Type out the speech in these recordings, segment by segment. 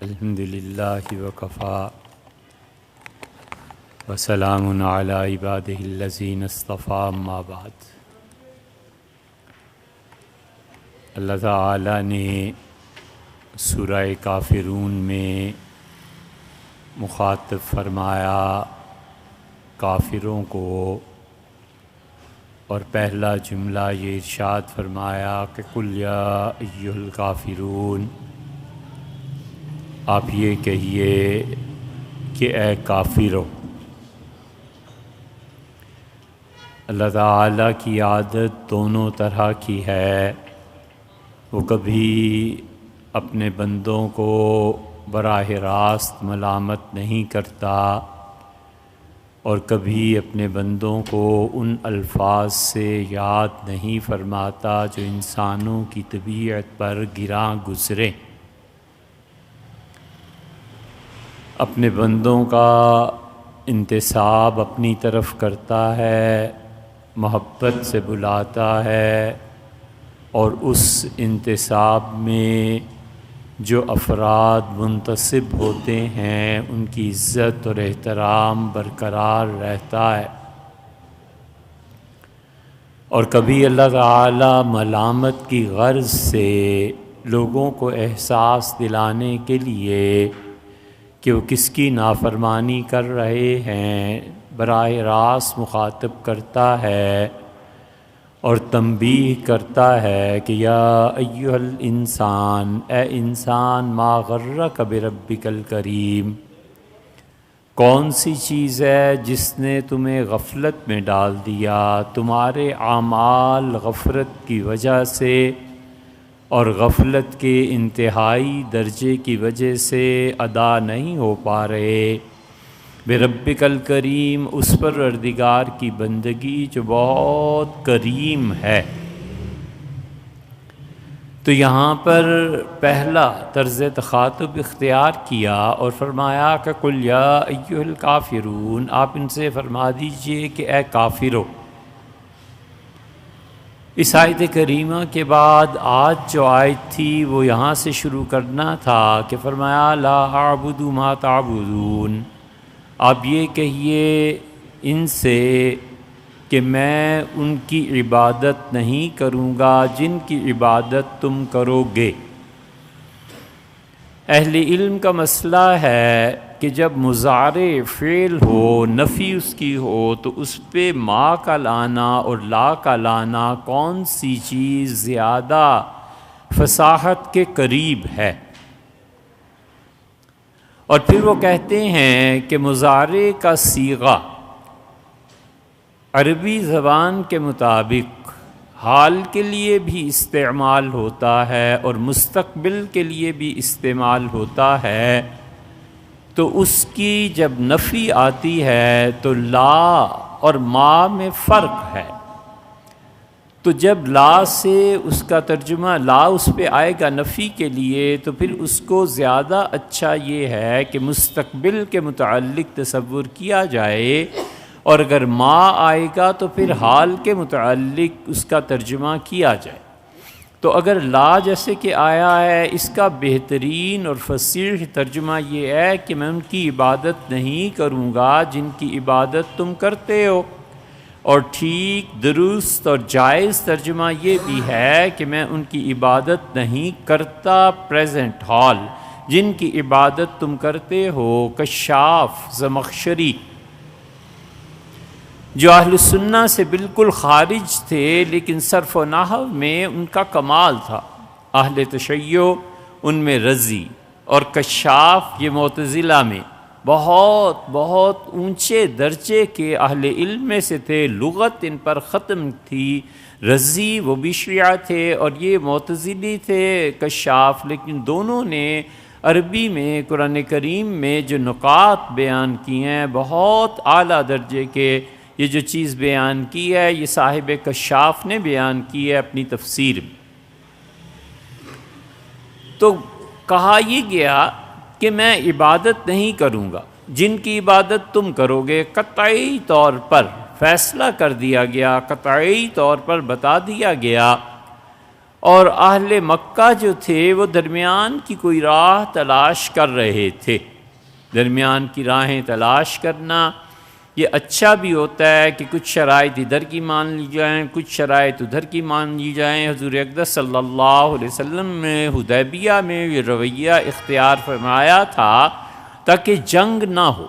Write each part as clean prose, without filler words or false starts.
الحمدللہ وکفا وسلام علی عبادہ الذین اصطفیٰ اما بعد۔ اللہ تعالی نے سورہ کافرون میں مخاطب فرمایا کافروں کو، اور پہلا جملہ یہ ارشاد فرمایا کہ قل یا ایھا الکافرون، آپ یہ کہیے کہ اے کافرو۔ اللہ تعالیٰ کی عادت دونوں طرح کی ہے، وہ کبھی اپنے بندوں کو براہ راست ملامت نہیں کرتا، اور کبھی اپنے بندوں کو ان الفاظ سے یاد نہیں فرماتا جو انسانوں کی طبیعت پر گراں گزرے۔ اپنے بندوں کا انتساب اپنی طرف کرتا ہے، محبت سے بلاتا ہے، اور اس انتساب میں جو افراد منتسب ہوتے ہیں ان کی عزت اور احترام برقرار رہتا ہے۔ اور کبھی اللہ تعالی ملامت کی غرض سے لوگوں کو احساس دلانے کے لیے کہ وہ کس کی نافرمانی کر رہے ہیں براہ راست مخاطب کرتا ہے اور تنبیہ کرتا ہے کہ یا ایھا الانسان، اے انسان، ما غرک بربک الکریم، کون سی چیز ہے جس نے تمہیں غفلت میں ڈال دیا، تمہارے اعمال غفلت کی وجہ سے اور غفلت کے انتہائی درجے کی وجہ سے ادا نہیں ہو پا رہے۔ بربک الکریم، اس پروردگار کی بندگی جو بہت کریم ہے۔ تو یہاں پر پہلا طرز تخاطب اختیار کیا اور فرمایا کہ قل یا ایھا الکافرون، آپ ان سے فرما دیجئے کہ اے کافرو۔ اس آیت کریمہ کے بعد آج جو آیت تھی وہ یہاں سے شروع کرنا تھا کہ فرمایا لا اعبد ما تعبدون، آپ یہ کہیے ان سے کہ میں ان کی عبادت نہیں کروں گا جن کی عبادت تم کرو گے۔ اہل علم کا مسئلہ ہے کہ جب مضارع فعل ہو، نفی اس کی ہو، تو اس پہ ما کا لانا اور لا کا لانا کون سی چیز زیادہ فصاحت کے قریب ہے؟ اور پھر وہ کہتے ہیں کہ مضارع کا صیغہ عربی زبان کے مطابق حال کے لیے بھی استعمال ہوتا ہے اور مستقبل کے لیے بھی استعمال ہوتا ہے، تو اس کی جب نفی آتی ہے تو لا اور ما میں فرق ہے۔ تو جب لا سے اس کا ترجمہ لا اس پہ آئے گا نفی کے لیے، تو پھر اس کو زیادہ اچھا یہ ہے کہ مستقبل کے متعلق تصور کیا جائے، اور اگر ما آئے گا تو پھر حال کے متعلق اس کا ترجمہ کیا جائے۔ تو اگر لا جیسے کہ آیا ہے، اس کا بہترین اور فصیح ترجمہ یہ ہے کہ میں ان کی عبادت نہیں کروں گا جن کی عبادت تم کرتے ہو، اور ٹھیک، درست اور جائز ترجمہ یہ بھی ہے کہ میں ان کی عبادت نہیں کرتا پریزنٹ حال جن کی عبادت تم کرتے ہو۔ کشاف زمخشری جو اہل سنہ سے بالکل خارج تھے لیکن صرف و نحو میں ان کا کمال تھا، اہل تشیع ان میں رضی، اور کشاف یہ معتزلہ میں بہت بہت اونچے درجے کے اہل علم میں سے تھے، لغت ان پر ختم تھی۔ رضی وہ بھی شیعہ تھے اور یہ معتزلی تھے کشاف، لیکن دونوں نے عربی میں قرآن کریم میں جو نکات بیان کی ہیں بہت اعلیٰ درجے کے، یہ جو چیز بیان کی ہے یہ صاحب کشاف نے بیان کی ہے اپنی تفسیر میں۔ تو کہا یہ گیا کہ میں عبادت نہیں کروں گا جن کی عبادت تم کرو گے، قطعی طور پر فیصلہ کر دیا گیا، قطعی طور پر بتا دیا گیا اور اہل مکہ جو تھے وہ درمیان کی کوئی راہ تلاش کر رہے تھے۔ درمیان کی راہیں تلاش کرنا یہ اچھا بھی ہوتا ہے کہ کچھ شرائط ادھر کی مان لی جائیں، کچھ شرائط ادھر کی مان لی جائیں۔ حضور اقدس صلی اللہ علیہ وسلم نے حدیبیہ میں یہ رویہ اختیار فرمایا تھا تاکہ جنگ نہ ہو،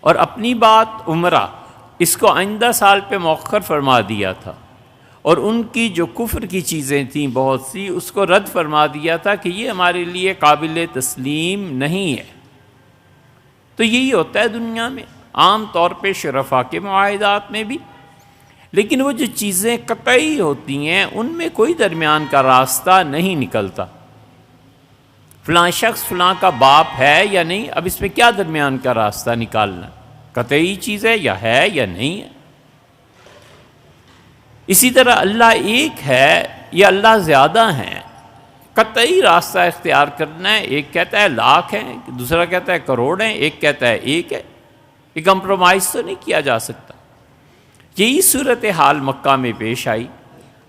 اور اپنی بات عمرہ اس کو آئندہ سال پہ مؤخر فرما دیا تھا، اور ان کی جو کفر کی چیزیں تھیں بہت سی اس کو رد فرما دیا تھا کہ یہ ہمارے لیے قابل تسلیم نہیں ہے۔ تو یہی ہوتا ہے دنیا میں عام طور پہ شرفاء کے معاہدات میں بھی، لیکن وہ جو چیزیں قطعی ہوتی ہیں ان میں کوئی درمیان کا راستہ نہیں نکلتا۔ فلاں شخص فلاں کا باپ ہے یا نہیں، اب اس میں کیا درمیان کا راستہ نکالنا؟ قطعی چیز ہے یا نہیں ہے۔ اسی طرح اللہ ایک ہے یا اللہ زیادہ ہیں، قطعی راستہ اختیار کرنا ہے۔ ایک کہتا ہے لاکھ ہیں، دوسرا کہتا ہے کروڑ ہیں، ایک کہتا ہے ایک ہے۔ یہ کمپرومائز تو نہیں کیا جا سکتا۔ یہی صورتحال مکہ میں پیش آئی۔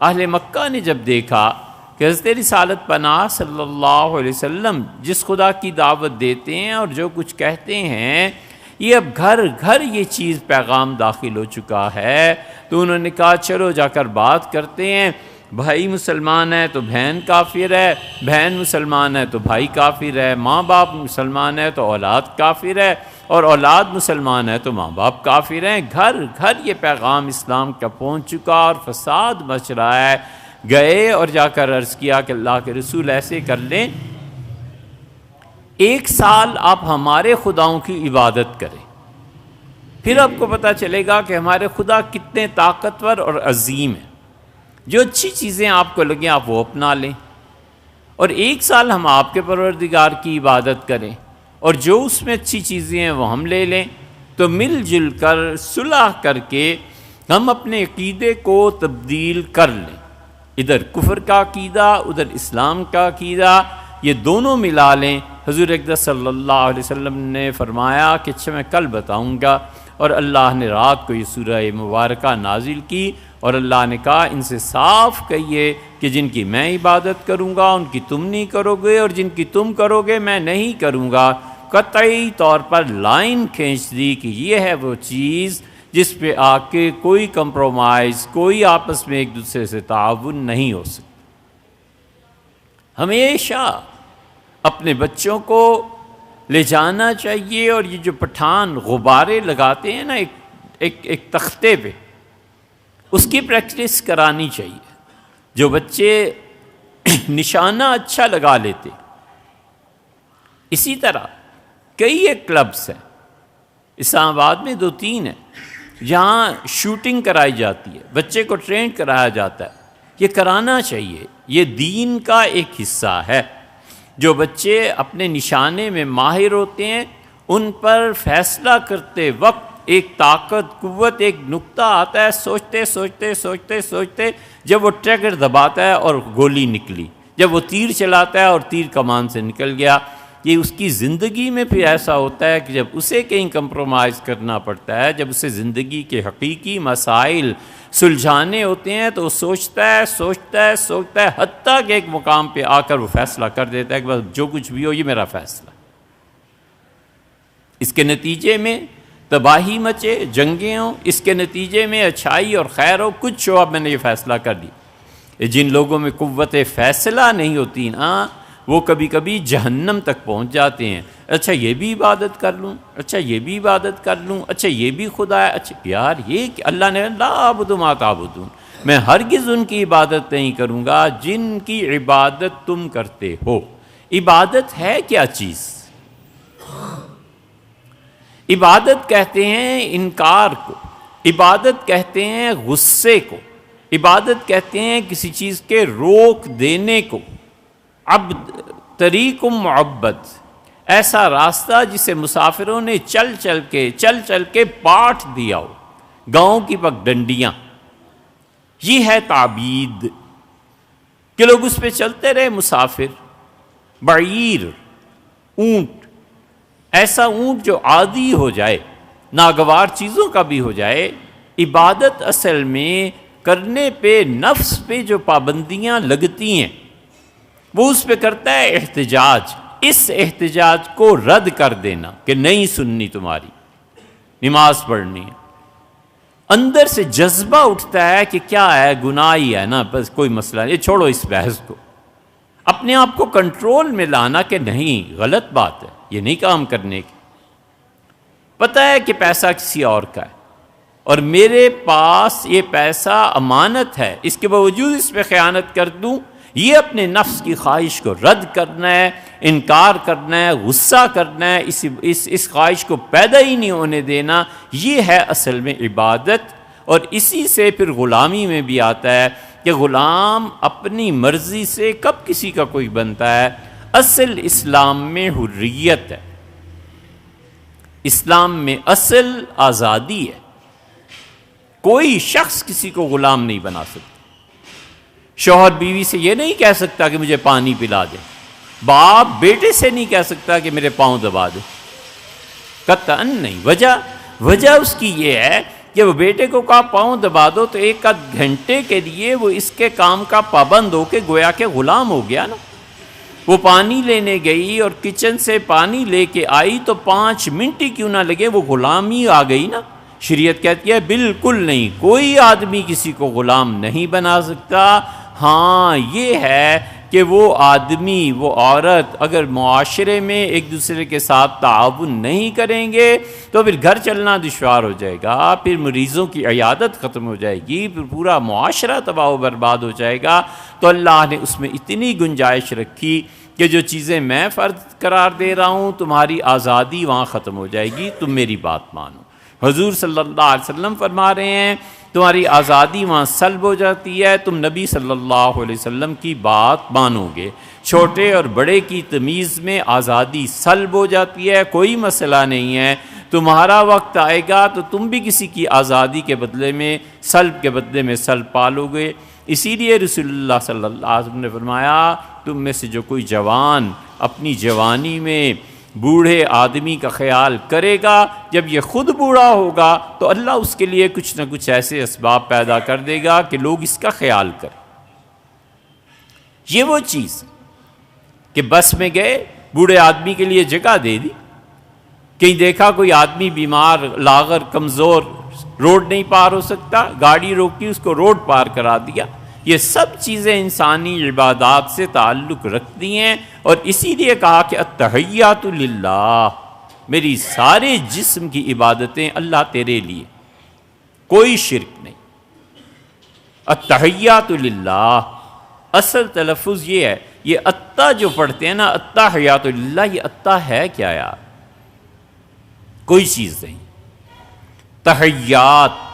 اہل مکہ نے جب دیکھا کہ حضرت رسالت پناہ صلی اللہ علیہ وسلم جس خدا کی دعوت دیتے ہیں اور جو کچھ کہتے ہیں، یہ اب گھر گھر یہ چیز پیغام داخل ہو چکا ہے، تو انہوں نے کہا چلو جا کر بات کرتے ہیں۔ بھائی مسلمان ہے تو بہن کافر ہے، بہن مسلمان ہے تو بھائی کافر ہے، ماں باپ مسلمان ہے تو اولاد کافر ہے، اور اولاد مسلمان ہے تو ماں باپ کافر ہیں۔ گھر گھر یہ پیغام اسلام کا پہنچ چکا اور فساد مچ رہا ہے۔ گئے اور جا کر عرض کیا کہ اللہ کے رسول ایسے کر لیں، 1 سال آپ ہمارے خداؤں کی عبادت کریں، پھر آپ کو پتہ چلے گا کہ ہمارے خدا کتنے طاقتور اور عظیم ہیں۔ جو اچھی چیزیں آپ کو لگیں آپ وہ اپنا لیں، اور 1 سال ہم آپ کے پروردگار کی عبادت کریں، اور جو اس میں اچھی چیزیں ہیں وہ ہم لے لیں، تو مل جل کر صلح کر کے ہم اپنے عقیدے کو تبدیل کر لیں۔ ادھر کفر کا عقیدہ، ادھر اسلام کا عقیدہ، یہ دونوں ملا لیں۔ حضور اقدس صلی اللہ علیہ وسلم نے فرمایا کہ اچھا میں کل بتاؤں گا، اور اللہ نے رات کو یہ سورہ مبارکہ نازل کی، اور اللہ نے کہا ان سے صاف کہیے کہ جن کی میں عبادت کروں گا ان کی تم نہیں کرو گے، اور جن کی تم کرو گے میں نہیں کروں گا۔ قطعی طور پر لائن کھینچ دی کہ یہ ہے وہ چیز جس پہ آ کے کوئی کمپرومائز، کوئی آپس میں ایک دوسرے سے تعاون نہیں ہو سکتا۔ ہمیشہ اپنے بچوں کو لے جانا چاہیے، اور یہ جو پٹھان غبارے لگاتے ہیں نا ایک تختے پہ، اس کی پریکٹس کرانی چاہیے۔ جو بچے نشانہ اچھا لگا لیتے، اسی طرح کئی ایک کلبس ہیں، اسلام آباد میں 2-3 ہیں جہاں شوٹنگ کرائی جاتی ہے، بچے کو ٹرین کرایا جاتا ہے۔ یہ کرانا چاہیے، یہ دین کا ایک حصہ ہے۔ جو بچے اپنے نشانے میں ماہر ہوتے ہیں ان پر فیصلہ کرتے وقت ایک طاقت، قوت، ایک نقطہ آتا ہے، سوچتے سوچتے سوچتے سوچتے جب وہ ٹریگر دباتا ہے اور گولی نکلی، جب وہ تیر چلاتا ہے اور تیر کمان سے نکل گیا۔ یہ اس کی زندگی میں پھر ایسا ہوتا ہے کہ جب اسے کہیں کمپرومائز کرنا پڑتا ہے، جب اسے زندگی کے حقیقی مسائل سلجھانے ہوتے ہیں تو وہ سوچتا ہے، حتیٰ کہ ایک مقام پہ آ کر وہ فیصلہ کر دیتا ہے کہ بس جو کچھ بھی ہو یہ میرا فیصلہ۔ اس کے نتیجے میں تباہی مچے، جنگیں ہوں، اس کے نتیجے میں اچھائی اور خیر ہو، کچھ ہو، اب میں نے یہ فیصلہ کر لیا۔ جن لوگوں میں قوت فیصلہ نہیں ہوتی نا، وہ کبھی کبھی جہنم تک پہنچ جاتے ہیں۔ اچھا یہ بھی عبادت کر لوں، اچھا یہ بھی عبادت کر لوں، اچھا یہ بھی خدا ہے، اچھا یار یہ کہ اللہ نے لا اعبد ما تعبدون، میں ہرگز ان کی عبادت نہیں کروں گا جن کی عبادت تم کرتے ہو۔ عبادت ہے کیا چیز؟ عبادت کہتے ہیں انکار کو، عبادت کہتے ہیں غصے کو، عبادت کہتے ہیں کسی چیز کے روک دینے کو۔ عبد، طریق معبد، ایسا راستہ جسے مسافروں نے چل چل کے پاٹ دیا ہو، گاؤں کی پگ ڈنڈیاں، یہ ہے تعبید کہ لوگ اس پہ چلتے رہے۔ مسافر، بعیر، اونٹ، ایسا اونٹ جو عادی ہو جائے، ناگوار چیزوں کا بھی ہو جائے۔ عبادت اصل میں کرنے پہ نفس پہ جو پابندیاں لگتی ہیں وہ اس پہ کرتا ہے احتجاج. اس احتجاج کو رد کر دینا کہ نہیں سننی تمہاری، نماز پڑھنی ہے. اندر سے جذبہ اٹھتا ہے کہ کیا ہے، گناہ ہی ہے نا، بس کوئی مسئلہ نہیں، چھوڑو اس بحث کو. اپنے آپ کو کنٹرول میں لانا کہ نہیں، غلط بات ہے، یہ نہیں کام کرنے کی. پتہ ہے کہ پیسہ کسی اور کا ہے اور میرے پاس یہ پیسہ امانت ہے، اس کے باوجود اس پہ خیانت کر دوں، یہ اپنے نفس کی خواہش کو رد کرنا ہے، انکار کرنا ہے، غصہ کرنا ہے، اس خواہش کو پیدا ہی نہیں ہونے دینا. یہ ہے اصل میں عبادت. اور اسی سے پھر غلامی میں بھی آتا ہے کہ غلام اپنی مرضی سے کب کسی کا کوئی بنتا ہے. اصل اسلام میں حریت ہے، اسلام میں اصل آزادی ہے. کوئی شخص کسی کو غلام نہیں بنا سکتا. شوہر بیوی سے یہ نہیں کہہ سکتا کہ مجھے پانی پلا دے، باپ بیٹے سے نہیں کہہ سکتا کہ میرے پاؤں دبا دے، قطعاً نہیں. وجہ اس کی یہ ہے کہ وہ بیٹے کو کہا پاؤں دبا دو تو ایک آدھ گھنٹے کے لیے وہ اس کے کام کا پابند ہو کے گویا کہ غلام ہو گیا نا. وہ پانی لینے گئی اور کچن سے پانی لے کے آئی تو 5 منٹ ہی کیوں نہ لگے وہ غلامی آ گئی نا. شریعت کہتی ہے بالکل نہیں، کوئی آدمی کسی کو غلام نہیں بنا سکتا. ہاں یہ ہے کہ وہ آدمی، وہ عورت اگر معاشرے میں ایک دوسرے کے ساتھ تعاون نہیں کریں گے تو پھر گھر چلنا دشوار ہو جائے گا، پھر مریضوں کی عیادت ختم ہو جائے گی، پھر پورا معاشرہ تباہ و برباد ہو جائے گا. تو اللہ نے اس میں اتنی گنجائش رکھی کہ جو چیزیں میں فرض قرار دے رہا ہوں تمہاری آزادی وہاں ختم ہو جائے گی، تم میری بات مانو. حضور صلی اللہ علیہ وسلم فرما رہے ہیں تمہاری آزادی وہاں سلب ہو جاتی ہے، تم نبی صلی اللہ علیہ وسلم کی بات مانو گے. چھوٹے اور بڑے کی تمیز میں آزادی سلب ہو جاتی ہے، کوئی مسئلہ نہیں ہے. تمہارا وقت آئے گا تو تم بھی کسی کی آزادی کے بدلے میں، سلب کے بدلے میں سلب پالو گے. اسی لیے رسول اللہ صلی اللہ علیہ وسلم نے فرمایا تم میں سے جو کوئی جوان اپنی جوانی میں بوڑھے آدمی کا خیال کرے گا، جب یہ خود بوڑھا ہوگا تو اللہ اس کے لیے کچھ نہ کچھ ایسے اسباب پیدا کر دے گا کہ لوگ اس کا خیال کریں. یہ وہ چیز کہ بس میں گئے، بوڑھے آدمی کے لیے جگہ دے دی، کہیں دیکھا کوئی آدمی بیمار، لاغر، کمزور، روڈ نہیں پار ہو سکتا، گاڑی روکی، اس کو روڈ پار کرا دیا. یہ سب چیزیں انسانی عبادات سے تعلق رکھتی ہیں. اور اسی لیے کہا کہ التحیات للہ، میری سارے جسم کی عبادتیں اللہ تیرے لیے، کوئی شرک نہیں. التحیات للہ اصل تلفظ یہ ہے. یہ اتا جو پڑھتے ہیں نا، التحیات للہ، یہ اتا ہے کیا یار؟ کوئی چیز نہیں. تحیات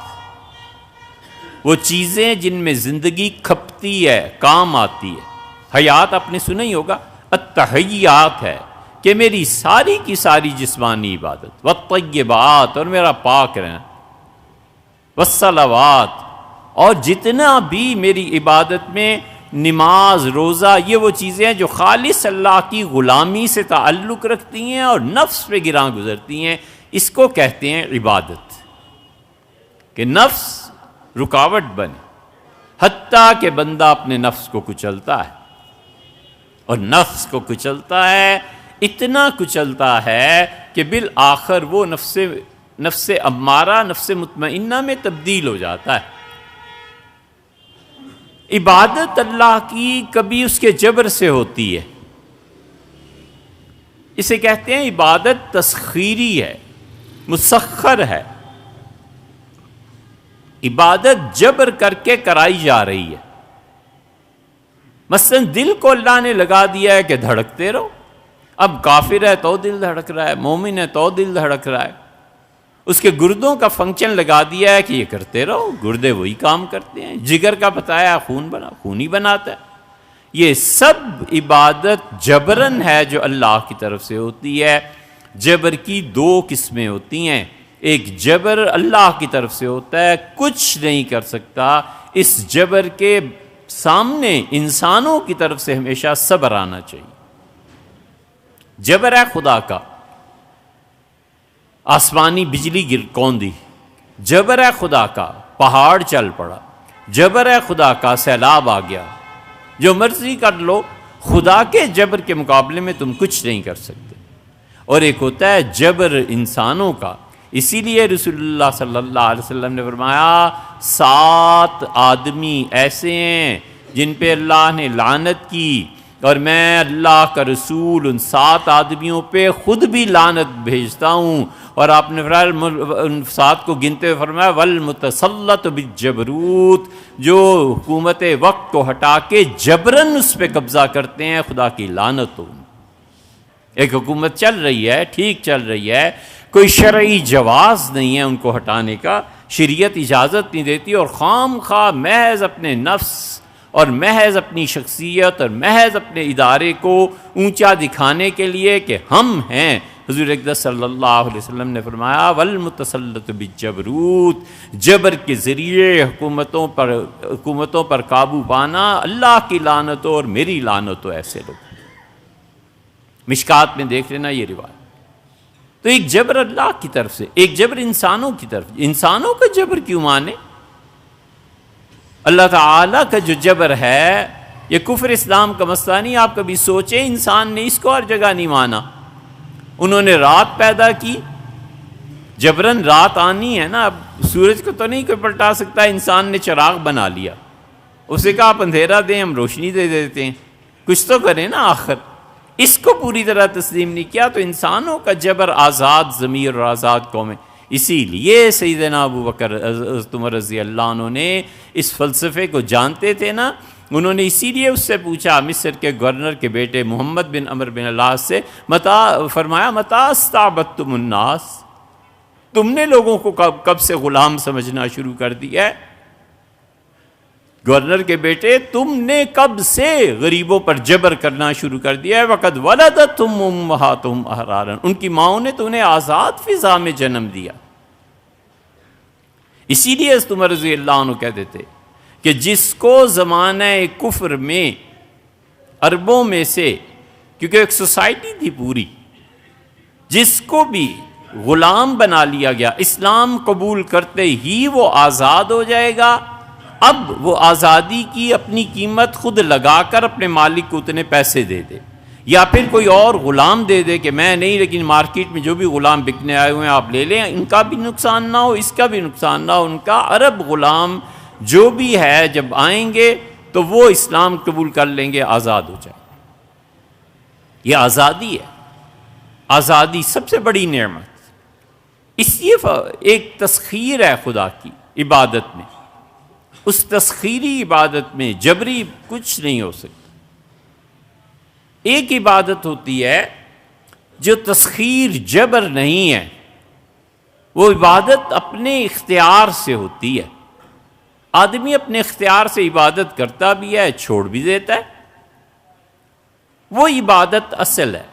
وہ چیزیں جن میں زندگی کھپتی ہے، کام آتی ہے. حیات آپ نے سنا ہی ہوگا. التحیات ہے کہ میری ساری کی ساری جسمانی عبادت، والطیبات، اور میرا پاک رہنا، والصلوات، اور جتنا بھی میری عبادت میں نماز، روزہ، یہ وہ چیزیں ہیں جو خالص اللہ کی غلامی سے تعلق رکھتی ہیں اور نفس پہ گراں گزرتی ہیں، اس کو کہتے ہیں عبادت. کہ نفس رکاوٹ بنے، حتیٰ کہ بندہ اپنے نفس کو کچلتا ہے، اور نفس کو کچلتا ہے، اتنا کچلتا ہے کہ بالآخر وہ نفس امارہ، نفس مطمئنہ میں تبدیل ہو جاتا ہے. عبادت اللہ کی کبھی اس کے جبر سے ہوتی ہے، اسے کہتے ہیں عبادت تسخیری ہے، مسخر ہے. عبادت جبر کر کے کرائی جا رہی ہے. مثلا دل کو اللہ نے لگا دیا ہے کہ دھڑکتے رہو. اب کافر ہے تو دل دھڑک رہا ہے، مومن ہے تو دل دھڑک رہا ہے. اس کے گردوں کا فنکشن لگا دیا ہے کہ یہ کرتے رہو، گردے وہی کام کرتے ہیں. جگر کا بتایا خون ہی بناتا ہے. یہ سب عبادت جبرن ہے جو اللہ کی طرف سے ہوتی ہے. جبر کی 2 قسمیں ہوتی ہیں. ایک جبر اللہ کی طرف سے ہوتا ہے، کچھ نہیں کر سکتا. اس جبر کے سامنے انسانوں کی طرف سے ہمیشہ صبر آنا چاہیے. جبر ہے خدا کا، آسمانی بجلی کون دی، جبر ہے خدا کا، پہاڑ چل پڑا، جبر ہے خدا کا، سیلاب آ گیا، جو مرضی کر لو، خدا کے جبر کے مقابلے میں تم کچھ نہیں کر سکتے۔ اور ایک ہوتا ہے جبر انسانوں کا، اسی لیے رسول اللہ صلی اللہ علیہ وسلم نے فرمایا 7 آدمی ایسے ہیں جن پہ اللہ نے لعنت کی، اور میں اللہ کا رسول ان 7 آدمیوں پہ خود بھی لعنت بھیجتا ہوں۔ اور آپ نے فرمایا ان 7 کو گنتے ہوئے فرمایا والمتسلط بالجبروت، جو حکومت وقت کو ہٹا کے جبرن اس پہ قبضہ کرتے ہیں، خدا کی لعنت ہو۔ ایک حکومت چل رہی ہے، ٹھیک چل رہی ہے، کوئی شرعی جواز نہیں ہے ان کو ہٹانے کا، شریعت اجازت نہیں دیتی، اور خام خواہ محض اپنے نفس اور محض اپنی شخصیت اور محض اپنے ادارے کو اونچا دکھانے کے لیے کہ ہم ہیں، حضور اقدس صلی اللہ علیہ وسلم نے فرمایا والمتسلط بالجبروت، جبر کے ذریعے حکومتوں پر قابو پانا، اللہ کی لعنت ہو اور میری لعنت ہو ایسے لوگ۔ مشکات میں دیکھ لینا یہ روایت۔ تو ایک جبر اللہ کی طرف سے، ایک جبر انسانوں کی طرف۔ انسانوں کا جبر کیوں مانے؟ اللہ تعالیٰ کا جو جبر ہے یہ کفر اسلام کا مسئلہ نہیں۔ آپ کبھی سوچیں انسان نے اس کو ہر جگہ نہیں مانا۔ انہوں نے رات پیدا کی، جبرن رات آنی ہے نا، اب سورج کو تو نہیں کوئی پلٹا سکتا، انسان نے چراغ بنا لیا، اسے کہا آپ اندھیرا دیں ہم روشنی دے دیتے ہیں، کچھ تو کریں نا آخر۔ اس کو پوری طرح تسلیم نہیں کیا، تو انسانوں کا جبر آزاد ضمیر اور آزاد قوم ہے۔ اسی لیے سیدنا ابو بکر عمر رضی اللہ عنہ نے اس فلسفے کو جانتے تھے نا، انہوں نے اسی لیے اس سے پوچھا، مصر کے گورنر کے بیٹے محمد بن عمرو بن العاص سے، فرمایا متی استعبدتم الناس، تم نے لوگوں کو کب سے غلام سمجھنا شروع کر دیا ہے؟ گورنر کے بیٹے تم نے کب سے غریبوں پر جبر کرنا شروع کر دیا ہے؟ وقد ولدتہم امہاتہم احرارا، ان کی ماؤں نے تو انہیں آزاد فضا میں جنم دیا۔ اسی لیے حضرت عمر رضی اللہ عنہ کہتے تھے کہ جس کو زمانہ کفر میں عربوں میں سے، کیونکہ ایک سوسائٹی تھی پوری، جس کو بھی غلام بنا لیا گیا، اسلام قبول کرتے ہی وہ آزاد ہو جائے گا، اب وہ آزادی کی اپنی قیمت خود لگا کر اپنے مالک کو اتنے پیسے دے دے، یا پھر کوئی اور غلام دے دے کہ میں نہیں، لیکن مارکیٹ میں جو بھی غلام بکنے آئے ہوئے ہیں آپ لے لیں، ان کا بھی نقصان نہ ہو، اس کا بھی نقصان نہ ہو، ان کا عرب غلام جو بھی ہے جب آئیں گے تو وہ اسلام قبول کر لیں گے، آزاد ہو جائے۔ یہ آزادی ہے، آزادی سب سے بڑی نعمت۔ اس لیے ایک تسخیر ہے خدا کی عبادت میں، اس تسخیری عبادت میں جبری کچھ نہیں ہو سکتا۔ ایک عبادت ہوتی ہے جو تسخیر جبر نہیں ہے، وہ عبادت اپنے اختیار سے ہوتی ہے، آدمی اپنے اختیار سے عبادت کرتا بھی ہے، چھوڑ بھی دیتا ہے، وہ عبادت اصل ہے۔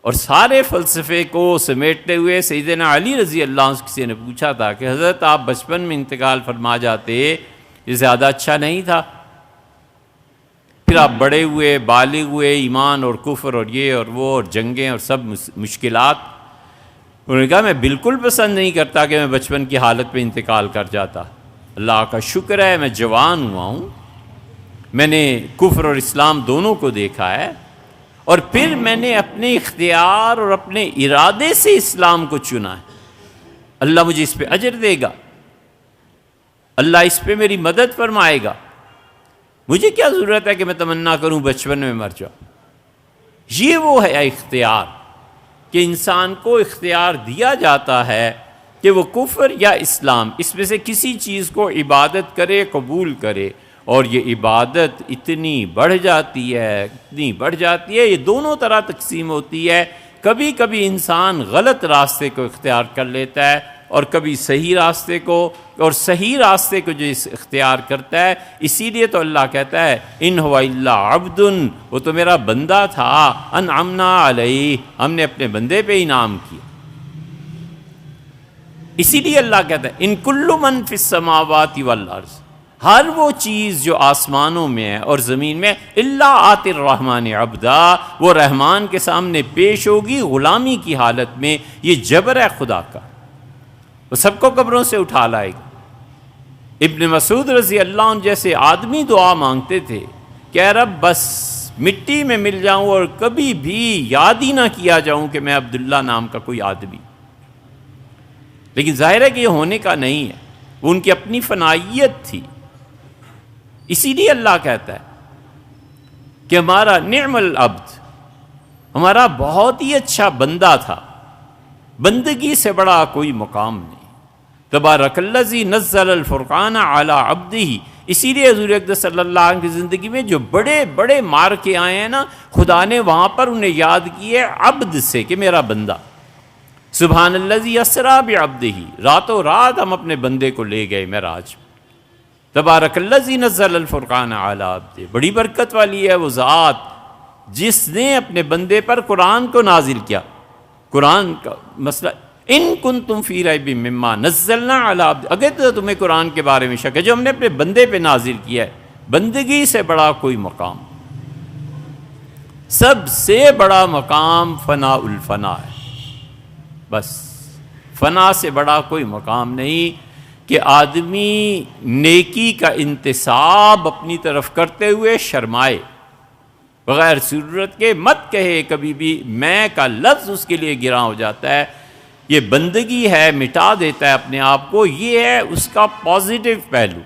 اور سارے فلسفے کو سمیٹتے ہوئے سیدنا علی رضی اللہ عنہ سے کسی نے پوچھا تھا کہ حضرت آپ بچپن میں انتقال فرما جاتے یہ زیادہ اچھا نہیں تھا؟ پھر آپ بڑے ہوئے، بالغ ہوئے، ایمان اور کفر اور یہ اور وہ اور جنگیں اور سب مشکلات، انہوں نے کہا میں بالکل پسند نہیں کرتا کہ میں بچپن کی حالت پہ انتقال کر جاتا، اللہ کا شکر ہے میں جوان ہوا ہوں، میں نے کفر اور اسلام دونوں کو دیکھا ہے، اور پھر میں نے اپنے اختیار اور اپنے ارادے سے اسلام کو چنا ہے، اللہ مجھے اس پہ اجر دے گا، اللہ اس پہ میری مدد فرمائے گا، مجھے کیا ضرورت ہے کہ میں تمنا کروں بچپن میں مر جاؤں۔ یہ وہ ہے اختیار کہ انسان کو اختیار دیا جاتا ہے کہ وہ کفر یا اسلام اس میں سے کسی چیز کو عبادت کرے، قبول کرے، اور یہ عبادت اتنی بڑھ جاتی ہے، یہ دونوں طرح تقسیم ہوتی ہے۔ کبھی کبھی انسان غلط راستے کو اختیار کر لیتا ہے اور کبھی صحیح راستے کو، اور صحیح راستے کو جو اختیار کرتا ہے، اسی لیے تو اللہ کہتا ہے ان هو الا عبد، وہ تو میرا بندہ تھا، انعمنا علیہ، ہم نے اپنے بندے پہ انعام کیا۔ اسی لیے اللہ کہتا ہے ان کل من فی السماوات والارض، ہر وہ چیز جو آسمانوں میں ہے اور زمین میں، الا آتی الرحمن عبدا، وہ رحمان کے سامنے پیش ہوگی غلامی کی حالت میں۔ یہ جبر ہے خدا کا، وہ سب کو قبروں سے اٹھا لائے گا، ابن مسعود رضی اللہ عنہ جیسے آدمی دعا مانگتے تھے کہ اے رب بس مٹی میں مل جاؤں اور کبھی بھی یاد ہی نہ کیا جاؤں کہ میں عبداللہ نام کا کوئی آدمی. لیکن ظاہر ہے کہ یہ ہونے کا نہیں ہے، وہ ان کی اپنی فنائیت تھی. اسی لیے اللہ کہتا ہے کہ ہمارا نعم العبد، ہمارا بہت ہی اچھا بندہ تھا، بندگی سے بڑا کوئی مقام نہیں. تبارک الذی نزل الفرقان علی عبدہ. اسی لیے حضور اقدس صلی اللہ علیہ وسلم کی زندگی میں جو بڑے بڑے مار کے آئے ہیں نا، خدا نے وہاں پر انہیں یاد کیے عبد سے کہ میرا بندہ. سبحان الذی اسریٰ بعبدہ، راتوں رات ہم اپنے بندے کو لے گئے معراج. تبارک الذی نزل الفرقان علی عبدہ، بڑی برکت والی ہے وہ ذات جس نے اپنے بندے پر قرآن کو نازل کیا. قرآن کا مسئلہ، ان کنتم فی ریب مما نزلنا علی عبدہ، اگر تو تمہیں قرآن کے بارے میں شک ہے جو ہم نے اپنے بندے پہ نازل کیا ہے. بندگی سے بڑا کوئی مقام، سب سے بڑا مقام فنا الفنا ہے. بس فنا سے بڑا کوئی مقام نہیں کہ آدمی نیکی کا انتصاب اپنی طرف کرتے ہوئے شرمائے، بغیر ضرورت کے مت کہے کبھی بھی. میں کا لفظ اس کے لیے گراں ہو جاتا ہے. یہ بندگی ہے، مٹا دیتا ہے اپنے آپ کو. یہ ہے اس کا پازیٹو پہلو.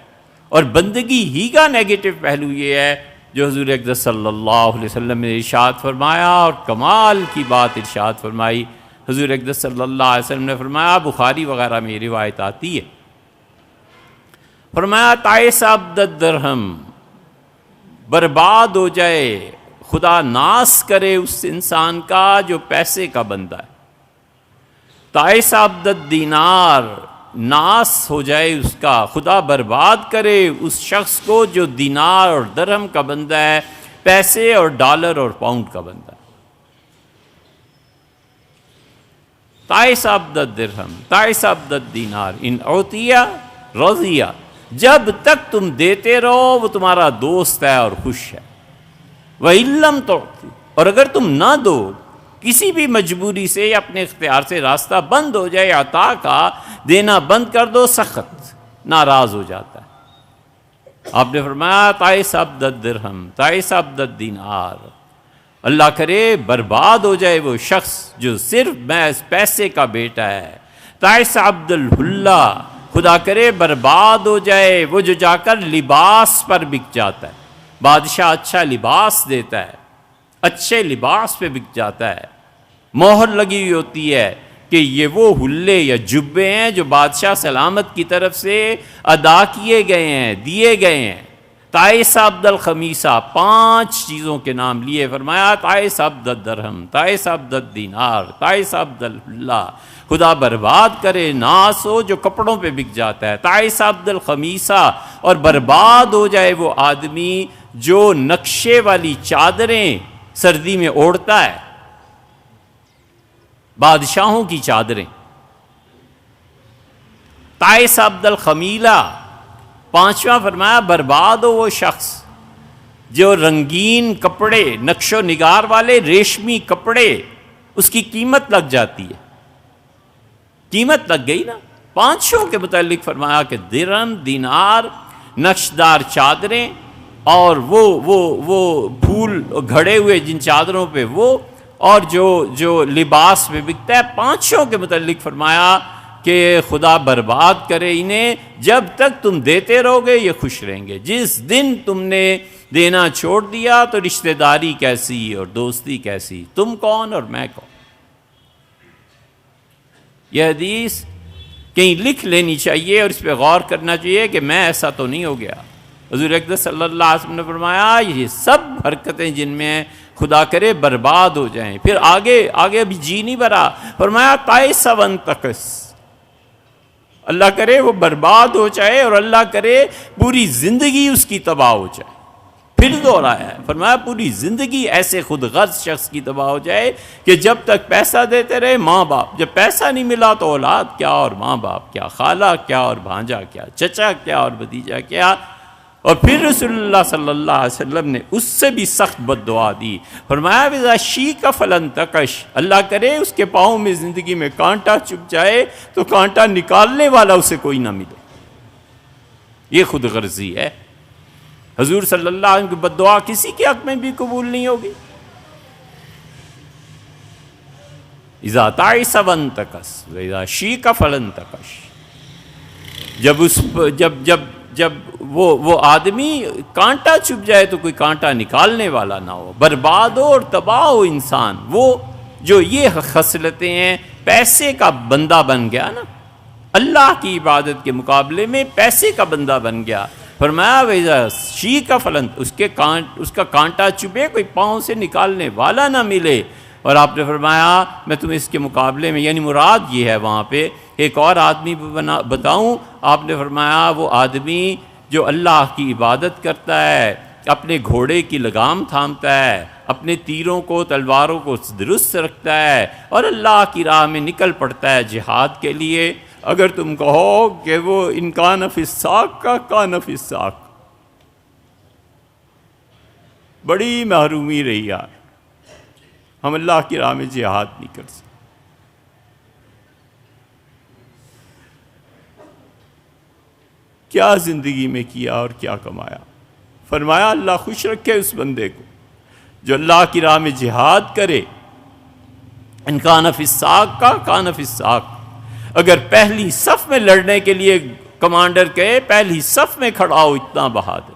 اور بندگی ہی کا نیگیٹو پہلو یہ ہے جو حضور اقدس صلی اللہ علیہ وسلم نے ارشاد فرمایا، اور کمال کی بات ارشاد فرمائی. حضور اقدس صلی اللہ علیہ وسلم نے فرمایا، بخاری وغیرہ میں یہ روایت آتی ہے، فرمایا تعس عبد الدرہم، برباد ہو جائے، خدا ناس کرے اس انسان کا جو پیسے کا بندہ ہے. تعس عبد الدینار، ناس ہو جائے اس کا، خدا برباد کرے اس شخص کو جو دینار اور درہم کا بندہ ہے، پیسے اور ڈالر اور پاؤنڈ کا بندہ ہے. تعس عبد الدرہم تعس عبد الدینار ان اعطیہ رضیہ، جب تک تم دیتے رہو وہ تمہارا دوست ہے اور خوش ہے. وَإِن لَّمْ تُعْطِ، اور اگر تم نہ دو، کسی بھی مجبوری سے یا اپنے اختیار سے راستہ بند ہو جائے عطا کا، دینا بند کر دو، سخت ناراض ہو جاتا ہے. آپ نے فرمایا تعس عبد الدرہم تعس عبد الدینار، اللہ کرے برباد ہو جائے وہ شخص جو صرف محض پیسے کا بیٹا ہے. تعس عبد الحلہ، خدا کرے برباد ہو جائے وہ جو جا کر لباس پر بک جاتا ہے. بادشاہ اچھا لباس دیتا ہے، اچھے لباس پہ بک جاتا ہے، مہر لگی ہوئی ہوتی ہے کہ یہ وہ حلے یا جبے ہیں جو بادشاہ سلامت کی طرف سے ادا کیے گئے ہیں، دیے گئے ہیں. تعس عبد الخمیسہ، 5 چیزوں کے نام لیے، فرمایا تعس عبد الدرہم تعس عبد الدینار تعس عبد الحلہ، خدا برباد کرے ناس ہو جو کپڑوں پہ بک جاتا ہے. تعس عبد الخمیسہ، اور برباد ہو جائے وہ آدمی جو نقشے والی چادریں سردی میں اوڑھتا ہے، بادشاہوں کی چادریں. تعس عبد الخمیلہ، 5واں فرمایا برباد ہو وہ شخص جو رنگین کپڑے، نقش و نگار والے ریشمی کپڑے، اس کی قیمت لگ جاتی ہے. قیمت لگ گئی نا. 5 کے متعلق فرمایا کہ درہم، دینار، نقشدار چادریں، اور وہ پھول گھڑے ہوئے جن چادروں پہ وہ، اور جو لباس میں بکتا ہے. 5 کے متعلق فرمایا کہ خدا برباد کرے انہیں، جب تک تم دیتے رہو گے یہ خوش رہیں گے. جس دن تم نے دینا چھوڑ دیا تو رشتہ داری کیسی اور دوستی کیسی، تم کون اور میں کون. یہ حدیث کہیں لکھ لینی چاہیے اور اس پہ غور کرنا چاہیے کہ میں ایسا تو نہیں ہو گیا. حضور اقدس صلی اللہ علیہ وسلم نے فرمایا یہ سب حرکتیں جن میں خدا کرے برباد ہو جائیں. پھر آگے ابھی جی نہیں بھرا، فرمایا تعس وانتقص، اللہ کرے وہ برباد ہو جائے اور اللہ کرے پوری زندگی اس کی تباہ ہو جائے. پھر دوہرایا ہے، فرمایا پوری زندگی ایسے خود غرض شخص کی تباہ ہو جائے کہ جب تک پیسہ دیتے رہے ماں باپ، جب پیسہ نہیں ملا تو اولاد کیا اور ماں باپ کیا، خالہ کیا اور بھانجا کیا، چچا کیا اور بھتیجا کیا. اور پھر رسول اللہ صلی اللہ علیہ وسلم نے اس سے بھی سخت بد دعا دی. فرمایا وَإِذَا شِيكَ فَلَن تَقَشْ، اللہ کرے اس کے پاؤں میں زندگی میں کانٹا چپ جائے تو کانٹا نکالنے والا اسے کوئی نہ ملے. یہ خود غرضی ہے۔ حضور صلی اللہ علیہ وسلم کی بد دعا کسی کے حق میں بھی قبول نہیں ہوگی۔ اذا تعس وانتکس واذا شیک فلانتکش، جب وہ آدمی کانٹا چھپ جائے تو کوئی کانٹا نکالنے والا نہ ہو، برباد ہو اور تباہ ہو انسان، وہ جو یہ خصلتیں ہیں، پیسے کا بندہ بن گیا نا، اللہ کی عبادت کے مقابلے میں پیسے کا بندہ بن گیا۔ فرمایا ویزا شی کا فلن، اس کا کانٹا چبھے، کوئی پاؤں سے نکالنے والا نہ ملے۔ اور آپ نے فرمایا میں تمہیں اس کے مقابلے میں، یعنی مراد یہ ہے وہاں پہ ایک اور آدمی بتاؤں، آپ نے فرمایا وہ آدمی جو اللہ کی عبادت کرتا ہے، اپنے گھوڑے کی لگام تھامتا ہے، اپنے تیروں کو تلواروں کو درست رکھتا ہے اور اللہ کی راہ میں نکل پڑتا ہے جہاد کے لیے۔ اگر تم کہو کہ وہ ان کان فی الساق کا کان فی الساق، بڑی محرومی رہی یار، ہم اللہ کی راہ میں جہاد نہیں کر سکتے۔ کیا زندگی میں کیا اور کیا کمایا؟ فرمایا اللہ خوش رکھے اس بندے کو جو اللہ کی راہ میں جہاد کرے، ان کان فی الساق کا کان فی الساق۔ اگر پہلی صف میں لڑنے کے لیے کمانڈر کہے پہلی صف میں کھڑا ہو، اتنا بہادر،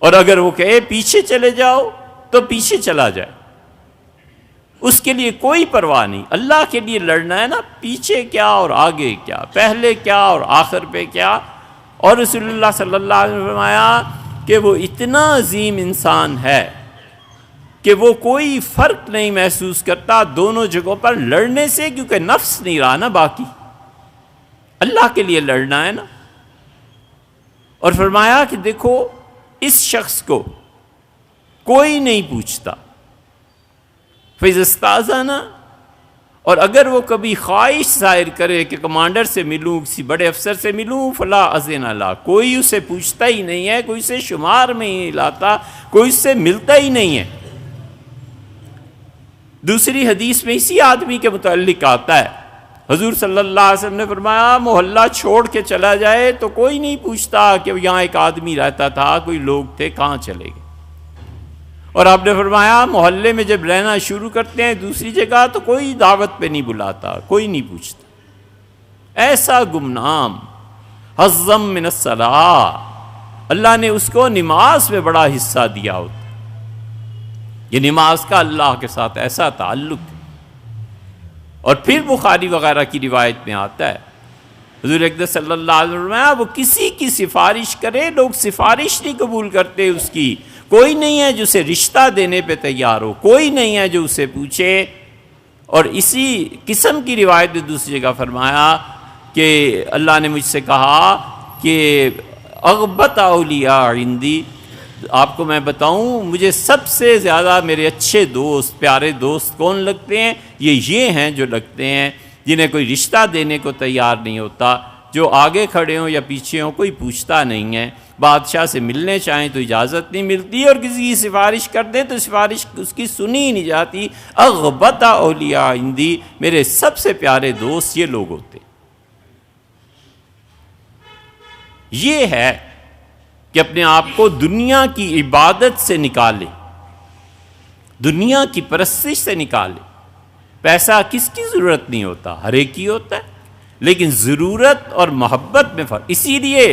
اور اگر وہ کہے پیچھے چلے جاؤ تو پیچھے چلا جائے، اس کے لیے کوئی پرواہ نہیں۔ اللہ کے لیے لڑنا ہے نا، پیچھے کیا اور آگے کیا، پہلے کیا اور آخر پہ کیا۔ اور رسول اللہ صلی اللہ علیہ وسلم نے فرمایا کہ وہ اتنا عظیم انسان ہے کہ وہ کوئی فرق نہیں محسوس کرتا دونوں جگہوں پر لڑنے سے، کیونکہ نفس نہیں رہا نا باقی، اللہ کے لیے لڑنا ہے نا۔ اور فرمایا کہ دیکھو اس شخص کو کوئی نہیں پوچھتا، فَإِذَا اسْتَأْذَنَ، اور اگر وہ کبھی خواہش ظاہر کرے کہ کمانڈر سے ملوں، کسی بڑے افسر سے ملوں، فَلَا أَذِنَ لَهُ، کوئی اسے پوچھتا ہی نہیں ہے، کوئی اسے شمار میں ہی نہیں لاتا، کوئی اس سے ملتا ہی نہیں ہے۔ دوسری حدیث میں اسی آدمی کے متعلق آتا ہے، حضور صلی اللہ علیہ وسلم نے فرمایا محلہ چھوڑ کے چلا جائے تو کوئی نہیں پوچھتا کہ یہاں ایک آدمی رہتا تھا، کوئی لوگ تھے، کہاں چلے گئے۔ اور آپ نے فرمایا محلے میں جب رہنا شروع کرتے ہیں دوسری جگہ تو کوئی دعوت پہ نہیں بلاتا، کوئی نہیں پوچھتا۔ ایسا گمنام حظم من الصلاۃ، اللہ نے اس کو نماز میں بڑا حصہ دیا ہوتا، یہ نماز کا اللہ کے ساتھ ایسا تعلق ہے۔ اور پھر بخاری وغیرہ کی روایت میں آتا ہے حضور اکرم صلی اللہ علیہ وسلم وہ کسی کی سفارش کرے، لوگ سفارش نہیں قبول کرتے اس کی، کوئی نہیں ہے جو اسے رشتہ دینے پہ تیار ہو، کوئی نہیں ہے جو اسے پوچھے۔ اور اسی قسم کی روایت میں دوسری جگہ فرمایا کہ اللہ نے مجھ سے کہا کہ اغبط اولیاء عندی، آپ کو میں بتاؤں مجھے سب سے زیادہ میرے اچھے دوست، پیارے دوست کون لگتے ہیں؟ یہ ہیں جو لگتے ہیں جنہیں کوئی رشتہ دینے کو تیار نہیں ہوتا، جو آگے کھڑے ہوں یا پیچھے ہوں کوئی پوچھتا نہیں ہے، بادشاہ سے ملنے چاہیں تو اجازت نہیں ملتی، اور کسی کی سفارش کر دیں تو سفارش اس کی سنی ہی نہیں جاتی۔ اغبط اولیاء عندی، میرے سب سے پیارے دوست یہ لوگ ہوتے۔ یہ ہے کہ اپنے آپ کو دنیا کی عبادت سے نکالے، دنیا کی پرستش سے نکالے۔ پیسہ کس کی ضرورت نہیں ہوتا، ہر ایک کی ہوتا ہے، لیکن ضرورت اور محبت میں فرق۔ اسی لیے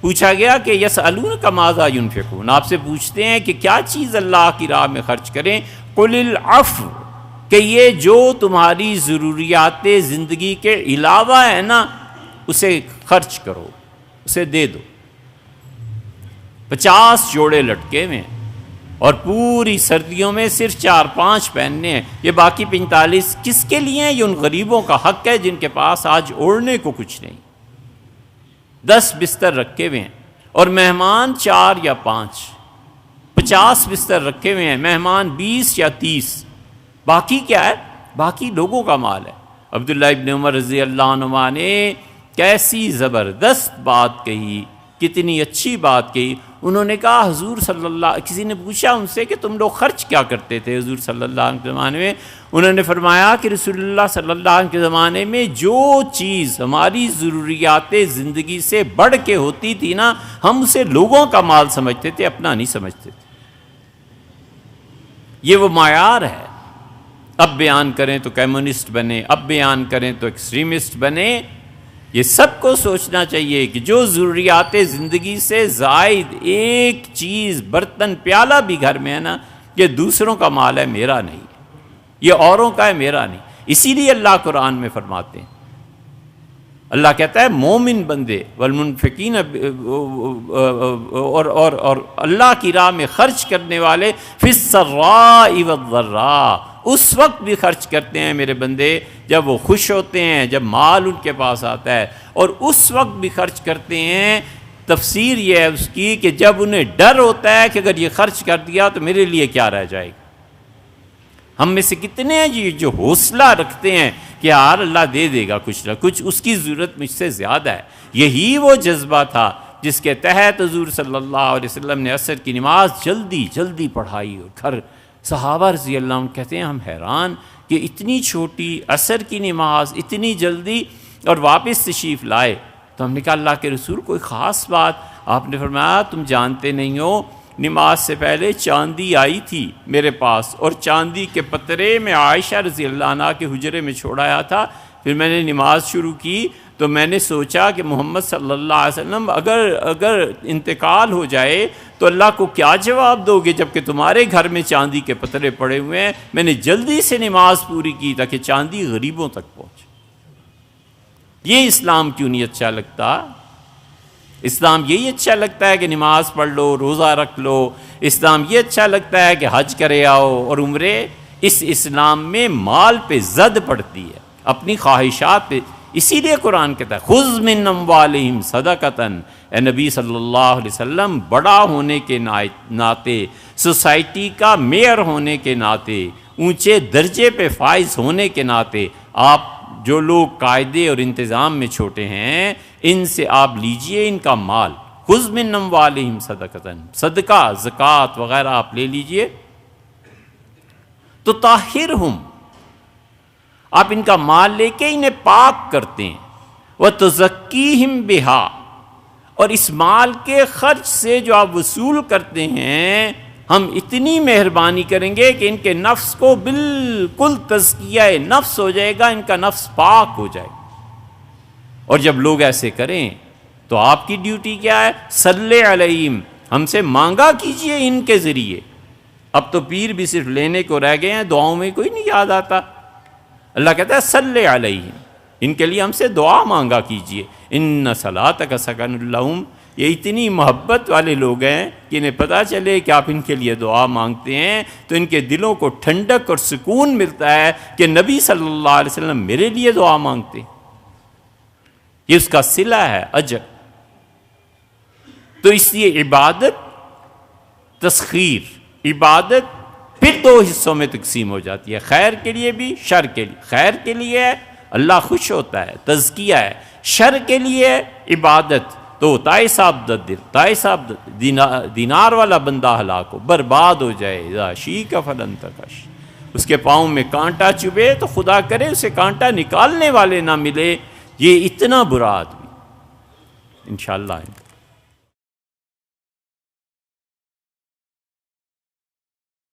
پوچھا گیا کہ یسألونک ماذا ینفقون، آپ سے پوچھتے ہیں کہ کیا چیز اللہ کی راہ میں خرچ کریں، قل العفو، کہ یہ جو تمہاری ضروریات زندگی کے علاوہ ہے نا اسے خرچ کرو، اسے دے دو۔ 50 جوڑے لٹکے ہوئے ہیں اور پوری سردیوں میں صرف 4-5 پہننے ہیں، یہ باقی 45 کس کے لیے ہیں؟ یہ ان غریبوں کا حق ہے جن کے پاس آج اوڑھنے کو کچھ نہیں۔ 10 بستر رکھے ہوئے ہیں اور مہمان 4 یا 5، 50 بستر رکھے ہوئے ہیں، مہمان 20 یا 30، باقی کیا ہے؟ باقی لوگوں کا مال ہے۔ عبداللہ ابن عمر رضی اللہ عنہ نے کیسی زبردست بات کہی کتنی اچھی بات کہی. انہوں نے کہا حضور صلی اللہ، کسی نے پوچھا ان سے کہ تم لوگ خرچ کیا کرتے تھے حضور صلی اللہ علیہ وسلم کے زمانے میں؟ انہوں نے فرمایا کہ رسول اللہ صلی اللہ علیہ وسلم کے زمانے میں جو چیز ہماری ضروریات زندگی سے بڑھ کے ہوتی تھی نا، ہم اسے لوگوں کا مال سمجھتے تھے، اپنا نہیں سمجھتے تھے. یہ وہ معیار ہے. اب بیان کریں تو کمیونسٹ بنے، اب بیان کریں تو ایکسٹریمسٹ بنے. یہ سب کو سوچنا چاہیے کہ جو ضروریات زندگی سے زائد ایک چیز، برتن پیالہ بھی گھر میں ہے نا، یہ دوسروں کا مال ہے، میرا نہیں، یہ اوروں کا ہے، میرا نہیں. اسی لیے اللہ قرآن میں فرماتے ہیں، اللہ کہتا ہے مومن بندے والمنفقین، اور اللہ کی راہ میں خرچ کرنے والے فی السراء والضراء، اس وقت بھی خرچ کرتے ہیں میرے بندے جب وہ خوش ہوتے ہیں، جب مال ان کے پاس آتا ہے، اور اس وقت بھی خرچ کرتے ہیں. تفسیر یہ ہے اس کی کہ جب انہیں ڈر ہوتا ہے کہ اگر یہ خرچ کر دیا تو میرے لیے کیا رہ جائے گا. ہم میں سے کتنے ہیں جی جو حوصلہ رکھتے ہیں کہ یار اللہ دے دے گا کچھ نہ کچھ، اس کی ضرورت مجھ سے زیادہ ہے. یہی وہ جذبہ تھا جس کے تحت حضور صلی اللہ علیہ وسلم نے عصر کی نماز جلدی جلدی پڑھائی. اور گھر صحابہ رضی اللہ عنہ کہتے ہیں ہم حیران کہ اتنی چھوٹی عصر کی نماز اتنی جلدی اور واپس تشریف لائے. تو ہم نے کہا اللہ کے رسول کوئی خاص بات؟ آپ نے فرمایا تم جانتے نہیں ہو، نماز سے پہلے چاندی آئی تھی میرے پاس، اور چاندی کے پترے میں عائشہ رضی اللہ عنہ کے حجرے میں چھوڑایا تھا. پھر میں نے نماز شروع کی تو میں نے سوچا کہ محمد صلی اللہ علیہ وسلم اگر انتقال ہو جائے تو اللہ کو کیا جواب دو گے جبکہ تمہارے گھر میں چاندی کے پترے پڑے ہوئے ہیں. میں نے جلدی سے نماز پوری کی تاکہ چاندی غریبوں تک پہنچے. یہ اسلام کیوں نہیں اچھا لگتا؟ اسلام یہی اچھا لگتا ہے کہ نماز پڑھ لو، روزہ رکھ لو. اسلام یہ اچھا لگتا ہے کہ حج کرے آؤ اور عمرے. اس اسلام میں مال پہ زد پڑتی ہے، اپنی خواہشات پہ. اسی لیے قرآن کہتا ہے خذ من اموالہم صدقۃ. اے نبی صلی اللہ علیہ وسلم، بڑا ہونے کے ناطے، سوسائٹی کا میئر ہونے کے ناطے، اونچے درجے پہ فائز ہونے کے ناطے، آپ جو لوگ قاعدے اور انتظام میں چھوٹے ہیں ان سے آپ لیجئے ان کا مال. خذ من اموالہم صدقۃ، صدقہ زکوٰۃ وغیرہ آپ لے لیجئے. تو طاہرہم، آپ ان کا مال لے کے انہیں پاک کرتے ہیں. وتزکیہم بہا، اور اس مال کے خرچ سے جو آپ وصول کرتے ہیں ہم اتنی مہربانی کریں گے کہ ان کے نفس کو بالکل تزکیہ نفس ہو جائے گا، ان کا نفس پاک ہو جائے گا. اور جب لوگ ایسے کریں تو آپ کی ڈیوٹی کیا ہے؟ صلی علیہم، ہم سے مانگا کیجئے ان کے ذریعے. اب تو پیر بھی صرف لینے کو رہ گئے ہیں، دعاؤں میں کوئی نہیں یاد آتا. اللہ کہتا ہے صلی علیہم، ان کے لیے ہم سے دعا مانگا کیجئے. ان صلاتک سکن لہم، یہ اتنی محبت والے لوگ ہیں کہ انہیں پتہ چلے کہ آپ ان کے لیے دعا مانگتے ہیں تو ان کے دلوں کو ٹھنڈک اور سکون ملتا ہے کہ نبی صلی اللہ علیہ وسلم میرے لیے دعا مانگتے. یہ اس کا صلہ ہے، اجر. تو اس لیے عبادت تسخیر، عبادت پھر دو حصوں میں تقسیم ہو جاتی ہے، خیر کے لیے بھی شر کے لیے. خیر کے لیے اللہ خوش ہوتا ہے، تزکیہ ہے. شر کے لیے عبادت تو تائس عبد دینار والا بندہ ہلاک ہو، برباد ہو جائے. اذا شیک فلن تکش، اس کے پاؤں میں کانٹا چبھے تو خدا کرے اسے کانٹا نکالنے والے نہ ملے. یہ اتنا برا آدمی انشاءاللہ.